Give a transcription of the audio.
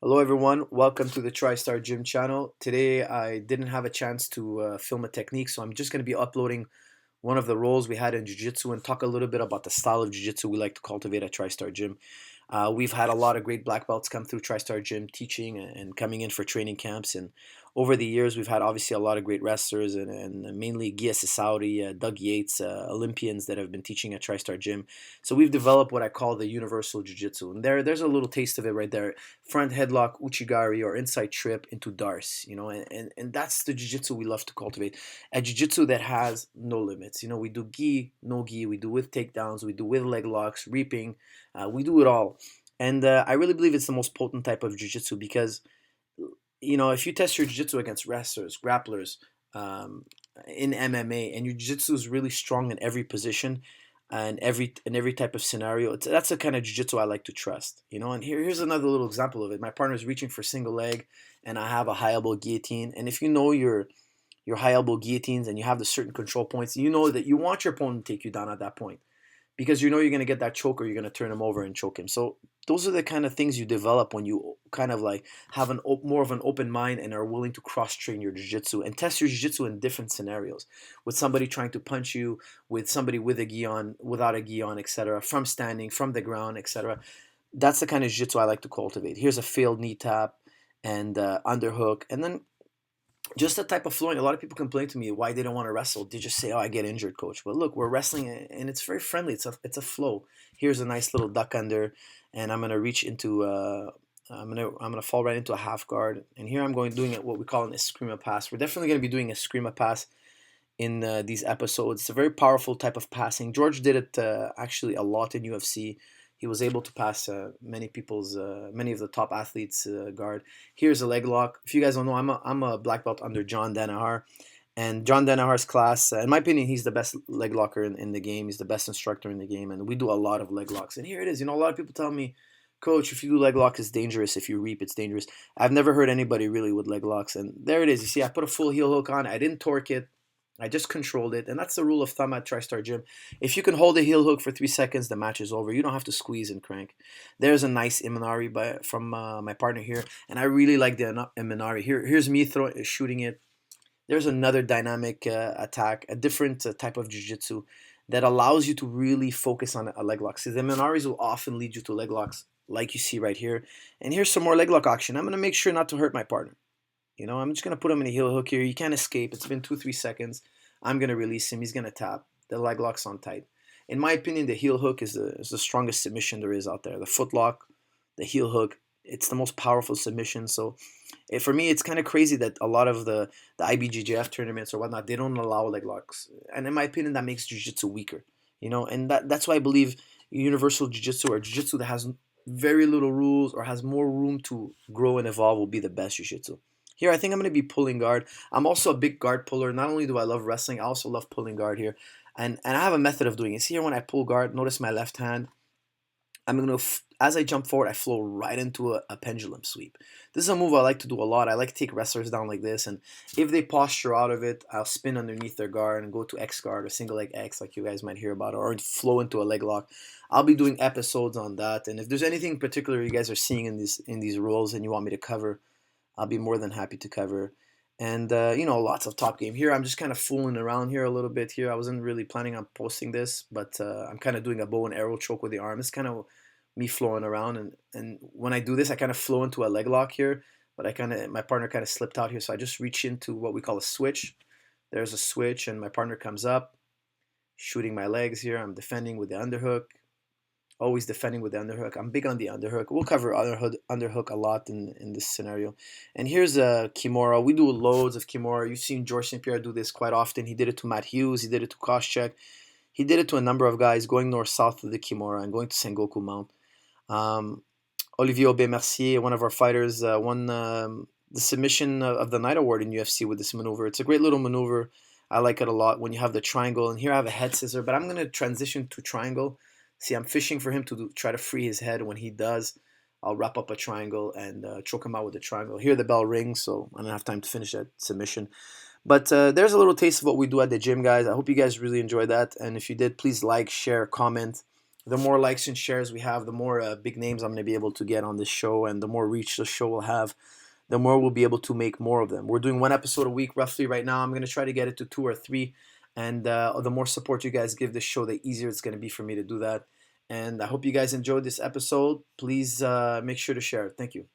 Hello, everyone. Welcome to the Tristar Gym channel. Today, I didn't have a chance to film a technique, so I'm just going to be uploading one of the roles we had in Jiu-Jitsu and talk a little bit about the style of Jiu-Jitsu we like to cultivate at Tristar Gym. We've had a lot of great black belts come through Tristar Gym teaching and coming in for training camps. And over the years, we've had obviously a lot of great wrestlers and mainly Gia Saudi, Doug Yates, Olympians that have been teaching at Tristar Gym. So we've developed what I call the Universal Jiu-Jitsu. And there's a little taste of it right there. Front headlock, Uchigari, or inside trip into Dars, and that's the Jiu-Jitsu we love to cultivate. A Jiu-Jitsu that has no limits. We do gi, no gi, we do with takedowns, we do with leg locks, reaping, we do it all. And I really believe it's the most potent type of jiu-jitsu because, if you test your jiu-jitsu against wrestlers, grapplers, um, in MMA, and your jiu-jitsu is really strong in every position and every type of scenario, that's the kind of jiu-jitsu I like to trust. And here's another little example of it. My partner's reaching for single leg, and I have a high elbow guillotine. And if you know your high elbow guillotines and you have the certain control points, you know that you want your opponent to take you down at that point because you know you're going to get that choke or you're going to turn him over and choke him. So those are the kind of things you develop when you kind of like have more of an open mind and are willing to cross train your jiu-jitsu and test your jiu-jitsu in different scenarios, with somebody trying to punch you, with somebody with a gi on, without a gi on, etc., from standing, from the ground, etc. That's the kind of jiu-jitsu I like to cultivate. Here's a failed knee tap and underhook, and then just the type of flowing. A lot of people complain to me why they don't want to wrestle. They just say, "Oh, I get injured, coach." But look, we're wrestling, and it's very friendly. It's a flow. Here's a nice little duck under, and I'm gonna reach into. I'm gonna fall right into a half guard, and here I'm going doing it what we call an eskrima pass. We're definitely gonna be doing a eskrima pass in these episodes. It's a very powerful type of passing. George did it actually a lot in UFC. He was able to pass many of the top athletes guard. Here's a leg lock. If you guys don't know, I'm a black belt under John Danaher. And John Danaher's class, in my opinion, he's the best leg locker in the game. He's the best instructor in the game. And we do a lot of leg locks. And here it is. A lot of people tell me, Coach, if you do leg lock, it's dangerous. If you reap, it's dangerous. I've never heard anybody really with leg locks. And there it is. You see, I put a full heel hook on. I didn't torque it. I just controlled it, and that's the rule of thumb at TriStar Gym. If you can hold a heel hook for 3 seconds, the match is over. You don't have to squeeze and crank. There's a nice Imanari from my partner here, and I really like the Imanari. Here's me shooting it. There's another dynamic attack, a different type of jiu-jitsu that allows you to really focus on a leg lock. So the Imanaris will often lead you to leg locks like you see right here. And here's some more leg lock action. I'm going to make sure not to hurt my partner. I'm just going to put him in a heel hook here. You can't escape. It's been 2-3 seconds. I'm going to release him. He's going to tap. The leg lock's on tight. In my opinion, the heel hook is the strongest submission there is out there. The foot lock, the heel hook, it's the most powerful submission. So for me, it's kind of crazy that a lot of the IBJJF tournaments or whatnot, they don't allow leg locks. And in my opinion, that makes jiu-jitsu weaker. And that's why I believe universal jiu-jitsu or jiu-jitsu that has very little rules or has more room to grow and evolve will be the best jiu-jitsu. Here, I think I'm going to be pulling guard. I'm also a big guard puller. Not only do I love wrestling, I also love pulling guard here. And I have a method of doing it. See here when I pull guard, notice my left hand. I'm going to, as I jump forward, I flow right into a pendulum sweep. This is a move I like to do a lot. I like to take wrestlers down like this. And if they posture out of it, I'll spin underneath their guard and go to X guard or single leg X like you guys might hear about, or flow into a leg lock. I'll be doing episodes on that. And if there's anything particular you guys are seeing in these roles and you want me to cover, I'll be more than happy to cover. And, lots of top game. Here, I'm just kind of fooling around here a little bit here. I wasn't really planning on posting this, but I'm kind of doing a bow and arrow choke with the arm. It's kind of me flowing around. And when I do this, I kind of flow into a leg lock here. But my partner kind of slipped out here. So I just reach into what we call a switch. There's a switch, and my partner comes up, shooting my legs here. I'm defending with the underhook. Always defending with the underhook. I'm big on the underhook. We'll cover underhook a lot in this scenario. And here's a Kimura. We do loads of Kimura. You've seen George St-Pierre do this quite often. He did it to Matt Hughes. He did it to Koscheck. He did it to a number of guys going north-south of the Kimura and going to Sengoku Mount. Olivier Aubé-Mercier, one of our fighters, won the submission of the night award in UFC with this maneuver. It's a great little maneuver. I like it a lot when you have the triangle. And here I have a head scissor, but I'm going to transition to triangle. See, I'm fishing for him to try to free his head. When he does, I'll wrap up a triangle and choke him out with a triangle. Here the bell rings, so I don't have time to finish that submission. But there's a little taste of what we do at the gym, guys. I hope you guys really enjoyed that. And if you did, please like, share, comment. The more likes and shares we have, the more big names I'm going to be able to get on this show, and the more reach the show will have, the more we'll be able to make more of them. We're doing one episode a week roughly right now. I'm going to try to get it to two or three. And the more support you guys give this show, the easier it's going to be for me to do that. And I hope you guys enjoyed this episode. Please make sure to share it. Thank you.